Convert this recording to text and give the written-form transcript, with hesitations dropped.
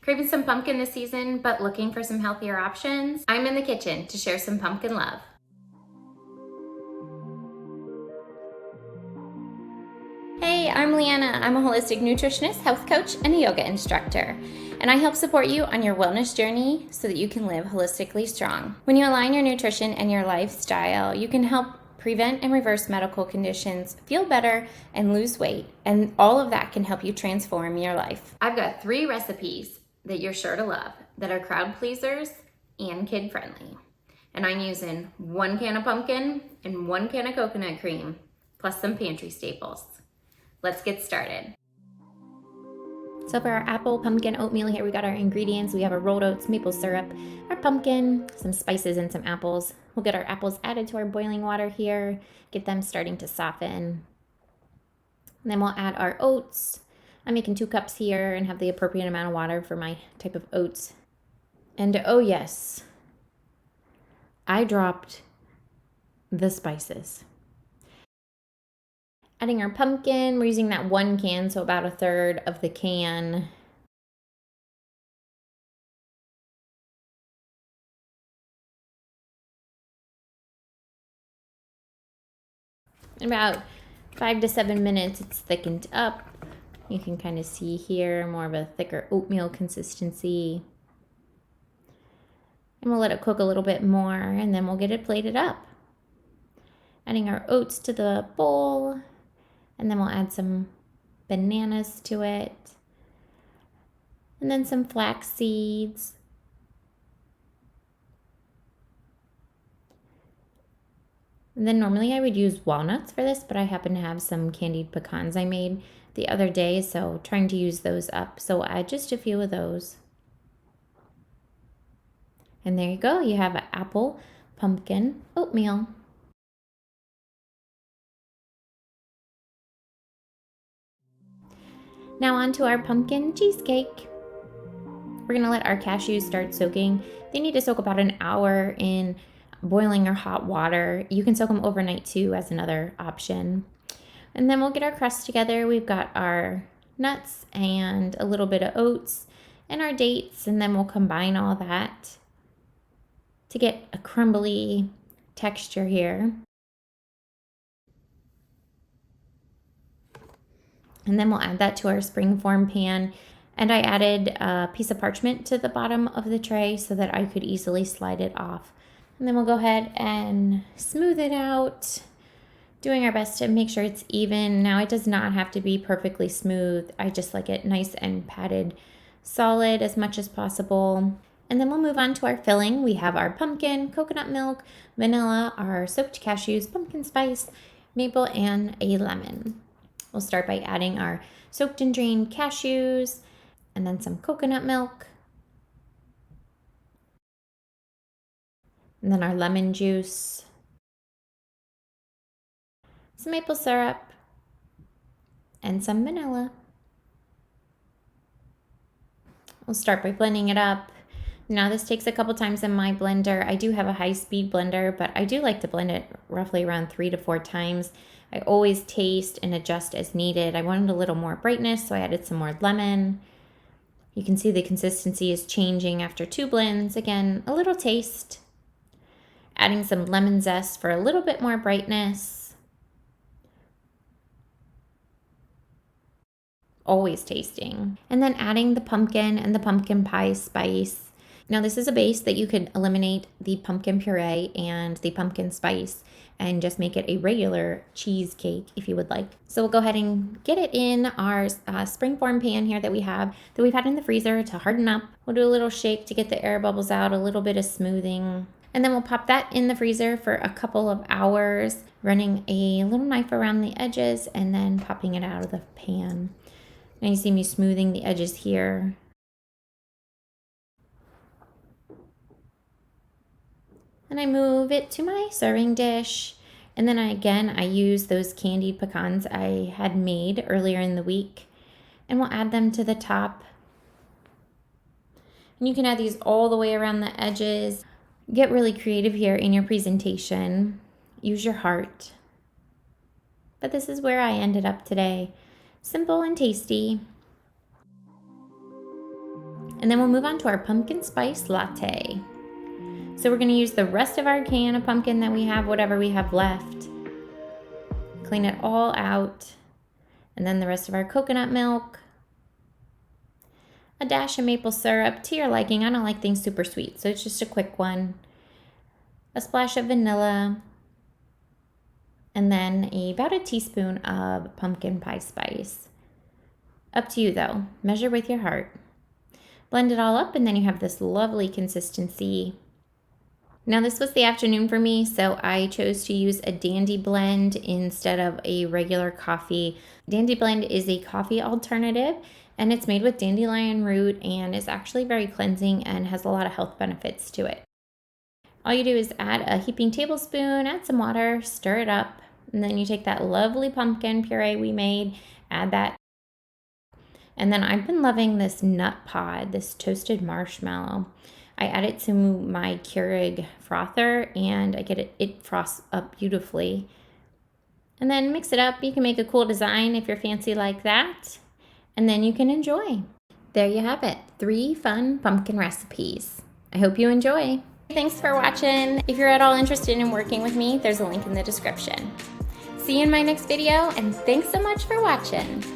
Craving some pumpkin this season, but looking for some healthier options? I'm in the kitchen to share some pumpkin love. Hey, I'm Leanna. I'm a holistic nutritionist, health coach, and a yoga instructor. And I help support you on your wellness journey so that you can live holistically strong. When you align your nutrition and your lifestyle, you can help prevent and reverse medical conditions, feel better, and lose weight. And all of that can help you transform your life. I've got 3 recipes that you're sure to love that are crowd pleasers and kid friendly. And I'm using 1 can of pumpkin and 1 can of coconut cream, plus some pantry staples. Let's get started. So for our apple pumpkin oatmeal here, we got our ingredients. We have our rolled oats, maple syrup, our pumpkin, some spices, and some apples. We'll get our apples added to our boiling water here, get them starting to soften. And then we'll add our oats. I'm making 2 cups here and have the appropriate amount of water for my type of oats. And oh yes, I dropped the spices. Adding our pumpkin, we're using that 1 can, so about 1/3 of the can. In about 5 to 7 minutes, it's thickened up. You can kind of see here more of a thicker oatmeal consistency. And we'll let it cook a little bit more, and then we'll get it plated up. Adding our oats to the bowl, and then we'll add some bananas to it, and then some flax seeds. And then normally I would use walnuts for this, but I happen to have some candied pecans I made the other day, so trying to use those up. So we'll add just a few of those. And there you go, you have an apple pumpkin oatmeal. Now on to our pumpkin cheesecake. We're gonna let our cashews start soaking. They need to soak about an hour in boiling or hot water. You can soak them overnight too as another option. And then we'll get our crust together. We've got our nuts and a little bit of oats and our dates, and then we'll combine all that to get a crumbly texture here. And then we'll add that to our springform pan. And I added a piece of parchment to the bottom of the tray so that I could easily slide it off. And then we'll go ahead and smooth it out, doing our best to make sure it's even. Now it does not have to be perfectly smooth. I just like it nice and padded solid as much as possible. And then we'll move on to our filling. We have our pumpkin, coconut milk, vanilla, our soaked cashews, pumpkin spice, maple, and a lemon. We'll start by adding our soaked and drained cashews, and then some coconut milk, and then our lemon juice, some maple syrup, and some vanilla. We'll start by blending it up. Now this takes a couple times in my blender. I do have a high-speed blender, but I do like to blend it roughly around 3 to 4 times. I always taste and adjust as needed. I wanted a little more brightness, so I added some more lemon. You can see the consistency is changing after 2 blends. Again, a little taste. Adding some lemon zest for a little bit more brightness. Always tasting. And then adding the pumpkin and the pumpkin pie spice. Now this is a base that you could eliminate the pumpkin puree and the pumpkin spice and just make it a regular cheesecake if you would like. So we'll go ahead and get it in our springform pan here that we've had in the freezer to harden up. We'll do a little shake to get the air bubbles out, a little bit of smoothing. And then we'll pop that in the freezer for a couple of hours, running a little knife around the edges and then popping it out of the pan. Now you see me smoothing the edges here. And I move it to my serving dish. And then I use those candied pecans I had made earlier in the week. And we'll add them to the top. And you can add these all the way around the edges. Get really creative here in your presentation. Use your heart. But this is where I ended up today. Simple and tasty. And then we'll move on to our pumpkin spice latte. So we're going to use the rest of our can of pumpkin that we have, whatever we have left. Clean it all out. And then the rest of our coconut milk. A dash of maple syrup to your liking. I don't like things super sweet, so it's just a quick one. A splash of vanilla. And then about a teaspoon of pumpkin pie spice. Up to you though. Measure with your heart. Blend it all up and then you have this lovely consistency. Now this was the afternoon for me, so I chose to use a Dandy Blend instead of a regular coffee. Dandy Blend is a coffee alternative and it's made with dandelion root and is actually very cleansing and has a lot of health benefits to it. All you do is add a heaping tablespoon, add some water, stir it up, and then you take that lovely pumpkin puree we made, add that. And then I've been loving this nut pod, this toasted marshmallow. I add it to my Keurig frother and I get it frosts up beautifully. And then mix it up. You can make a cool design if you're fancy like that. And then you can enjoy. There you have it. 3 fun pumpkin recipes. I hope you enjoy. Thanks for watching. If you're at all interested in working with me, there's a link in the description. See you in my next video and thanks so much for watching.